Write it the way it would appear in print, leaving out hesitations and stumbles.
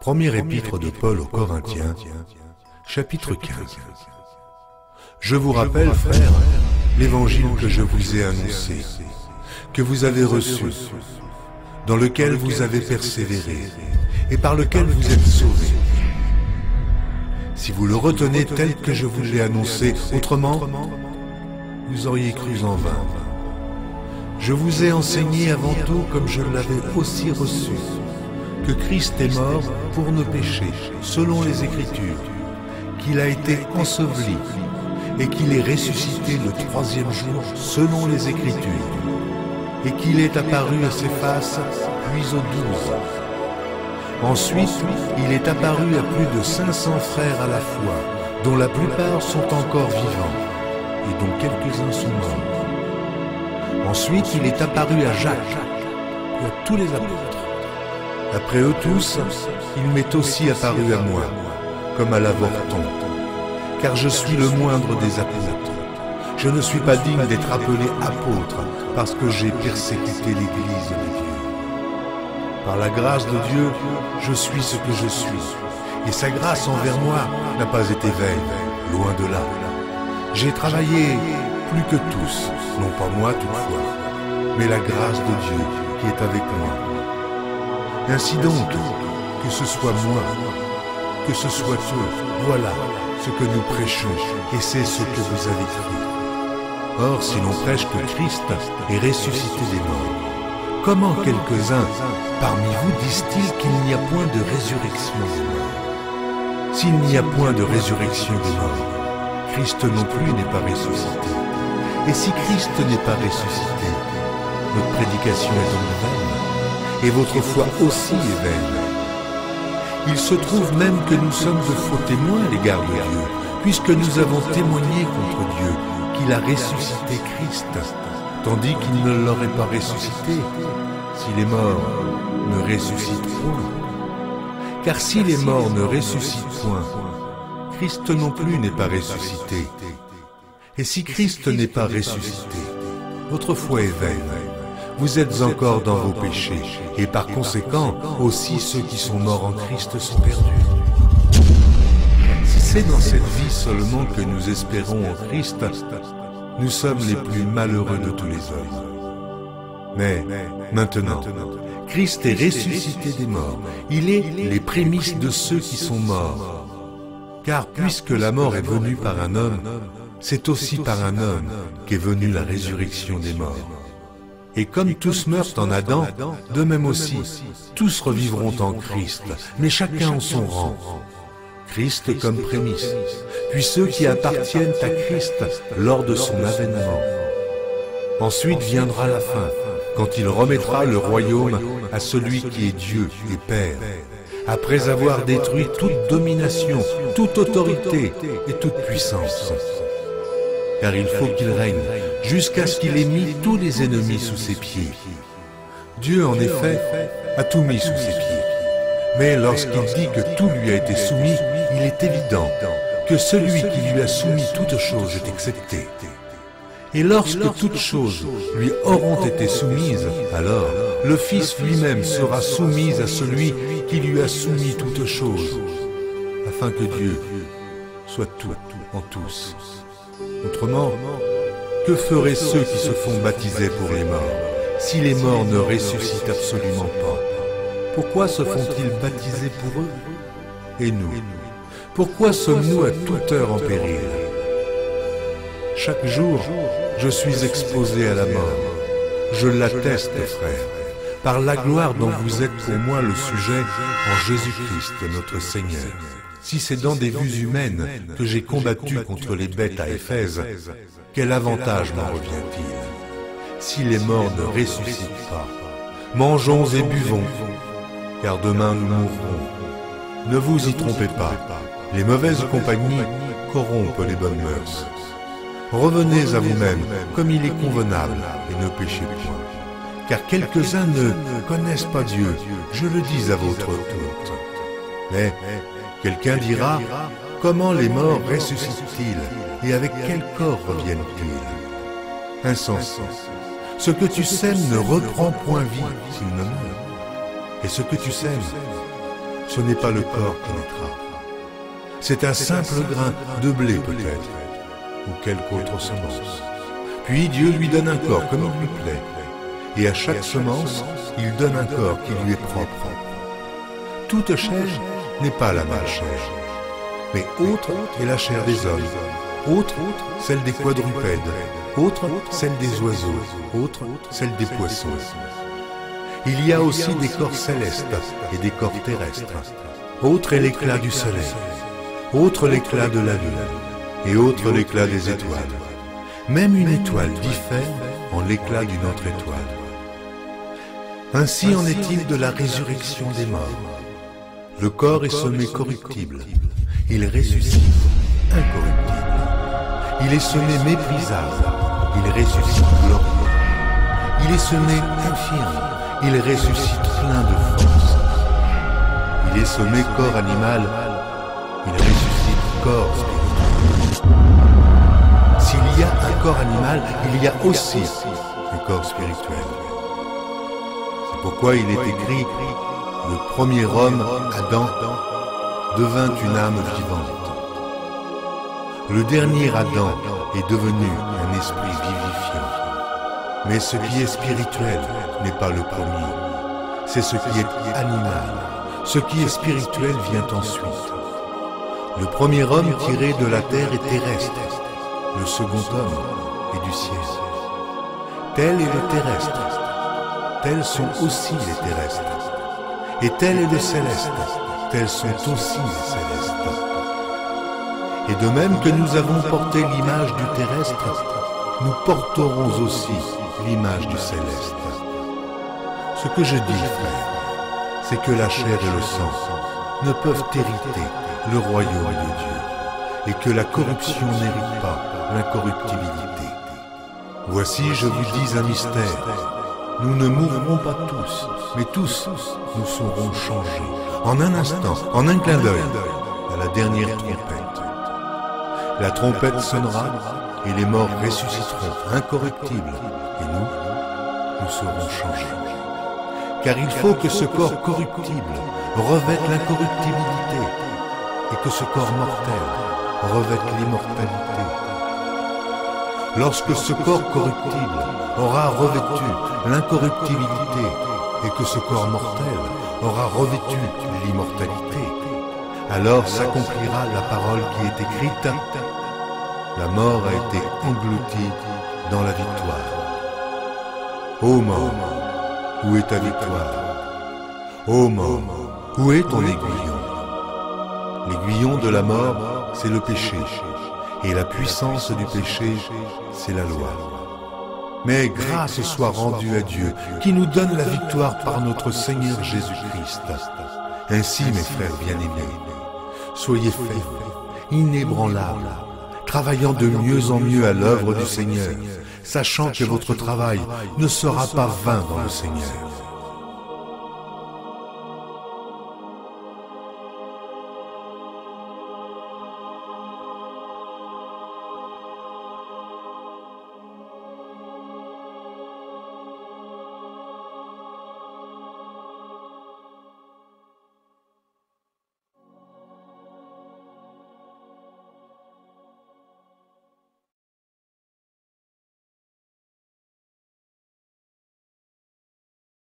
Premier épître de Paul aux Corinthiens, chapitre 15. Je vous rappelle, frères, l'évangile que je vous ai annoncé, que vous avez reçu, dans lequel vous avez persévéré, et par lequel vous êtes sauvés. Si vous le retenez tel que je vous l'ai annoncé, autrement, vous auriez cru en vain. Je vous ai enseigné avant tout, comme je l'avais aussi reçu, que Christ est mort pour nos péchés, selon les Écritures, qu'il a été enseveli et qu'il est ressuscité le troisième jour, selon les Écritures, et qu'il est apparu à Céphas, puis aux 12. Ensuite, il est apparu à plus de 500 frères à la fois, dont la plupart sont encore vivants, et dont quelques-uns sont morts. Ensuite, il est apparu à Jacques, et à tous les apôtres. Après eux tous, il m'est aussi apparu à moi, comme à l'avorton, car je suis le moindre des apôtres. Je ne suis pas digne d'être appelé apôtre, parce que j'ai persécuté l'Église de Dieu. Par la grâce de Dieu, je suis ce que je suis, et sa grâce envers moi n'a pas été vaine, loin de là. J'ai travaillé plus que tous, non pas moi toutefois, mais la grâce de Dieu qui est avec moi. Ainsi donc, que ce soit moi, que ce soit eux, voilà ce que nous prêchons, et c'est ce que vous avez cru. Or, si l'on prêche que Christ est ressuscité des morts, comment quelques-uns parmi vous disent-ils qu'il n'y a point de résurrection des morts? S'il n'y a point de résurrection des morts, Christ non plus n'est pas ressuscité. Et si Christ n'est pas ressuscité, notre prédication est donc vaine, et votre foi aussi est vaine. Il se trouve même que nous sommes de faux témoins à l'égard de Dieu, puisque nous avons témoigné contre Dieu qu'il a ressuscité Christ, tandis qu'il ne l'aurait pas ressuscité si les morts ne ressuscitent point. Car si les morts ne ressuscitent point, Christ non plus n'est pas ressuscité. Et si Christ n'est pas ressuscité, votre foi est vaine. Vous êtes encore dans vos péchés, et par conséquent, aussi ceux qui sont morts en Christ sont perdus. Si c'est dans cette vie seulement que nous espérons en Christ, nous sommes les plus malheureux de tous les hommes. Mais maintenant, Christ est ressuscité des morts. Il est les prémices de ceux qui sont morts. Car puisque la mort est venue par un homme, c'est aussi par un homme qu'est venue la résurrection des morts. Et comme tous meurent en Adam, de même aussi, tous revivront en Christ, mais chacun en son rang. Christ comme prémisse, puis ceux qui appartiennent à Christ lors de son avènement. Ensuite viendra la fin, quand il remettra le royaume à celui qui est Dieu et Père, après avoir détruit toute domination, toute autorité et toute puissance. Car il faut qu'il règne, jusqu'à ce qu'il ait mis tous les ennemis sous ses pieds. Dieu, en effet, a tout mis sous ses pieds. Mais lorsqu'il dit que tout lui a été soumis, il est évident que celui qui lui a soumis toutes choses est excepté. Et lorsque toutes choses lui auront été soumises, alors le Fils lui-même sera soumis à celui qui lui a soumis toutes choses, afin que Dieu soit tout en tous. Autrement, que feraient ceux qui se font baptiser pour les morts, si les morts ne ressuscitent absolument pas? Pourquoi se font-ils baptiser pour eux? Et nous, pourquoi sommes-nous à toute heure en péril? Chaque jour, je suis exposé à la mort. Je l'atteste, frères, par la gloire dont vous êtes pour moi le sujet en Jésus-Christ notre Seigneur. Si c'est dans des vues humaines que j'ai combattu contre les bêtes à Éphèse, quel avantage m'en revient-il? Si les morts ne ressuscitent pas, mangeons et buvons, car demain nous mourrons. Ne vous y trompez pas, les mauvaises compagnies corrompent les bonnes mœurs. Revenez à vous-même comme il est convenable et ne péchez point. Car quelques-uns ne connaissent pas Dieu, je le dis à votre honte. Mais quelqu'un dira, comment les morts ressuscitent-ils et avec quel corps reviennent-ils? Insensé, ce que tu sèmes ne reprend point vie s'il ne meurt. Et ce que tu sèmes, ce n'est pas le corps qui naîtra. C'est un simple grain de blé peut-être, ou quelque autre semence. Puis Dieu lui donne un corps comme il lui plaît, et à chaque semence, il donne un corps qui lui est propre. Toute chair n'est pas la même chair, mais autre est la chair des hommes, autre celle des quadrupèdes, autre celle des oiseaux, autre celle des poissons. Il y a aussi des corps célestes et des corps terrestres. Autre est l'éclat du soleil, autre l'éclat de la lune, et autre l'éclat des étoiles. Même une étoile diffère en l'éclat d'une autre étoile. Ainsi en est-il de la résurrection des morts. Le corps est semé corruptible, il ressuscite incorruptible. Il est semé méprisable, il ressuscite glorieux. Il est semé infirme, il ressuscite plein de force. Il est semé corps animal, il ressuscite corps spirituel. S'il y a un corps animal, il y a aussi un corps spirituel. C'est pourquoi il est écrit: le premier homme, Adam, devint une âme vivante. Le dernier Adam est devenu un esprit vivifiant. Mais ce qui est spirituel n'est pas le premier. C'est ce qui est animal. Ce qui est spirituel vient ensuite. Le premier homme tiré de la terre est terrestre. Le second homme est du ciel. Tel est le terrestre. Tels sont aussi les terrestres. Et tel est le céleste. Tels sont aussi les célestes. Et de même que nous avons porté l'image du terrestre, nous porterons aussi l'image du céleste. Ce que je dis, frère, c'est que la chair et le sang ne peuvent hériter le royaume de Dieu, et que la corruption n'hérite pas l'incorruptibilité. Voici, je vous dis un mystère. Nous ne mourrons pas tous, mais tous nous serons changés, en un instant, en un clin d'œil, à la dernière trompette. La trompette sonnera, et les morts ressusciteront incorruptibles, et nous serons changés. Car il faut que ce corps corruptible revête l'incorruptibilité, et que ce corps mortel revête l'immortalité. Lorsque ce corps corruptible aura revêtu l'incorruptibilité, et que ce corps mortel aura revêtu l'immortalité, alors s'accomplira la parole qui est écrite: la mort a été engloutie dans la victoire. Ô mort, où est ta victoire? Ô mort, où est ton aiguillon? L'aiguillon de la mort, c'est le péché, et la puissance du péché, c'est la loi. Mais grâce soit rendue à Dieu, qui nous donne la victoire par notre Seigneur Jésus-Christ. Ainsi, mes frères bien-aimés, soyez fermes, inébranlables, travaillant de mieux en mieux à l'œuvre du Seigneur, sachant que votre travail ne sera pas vain dans le Seigneur.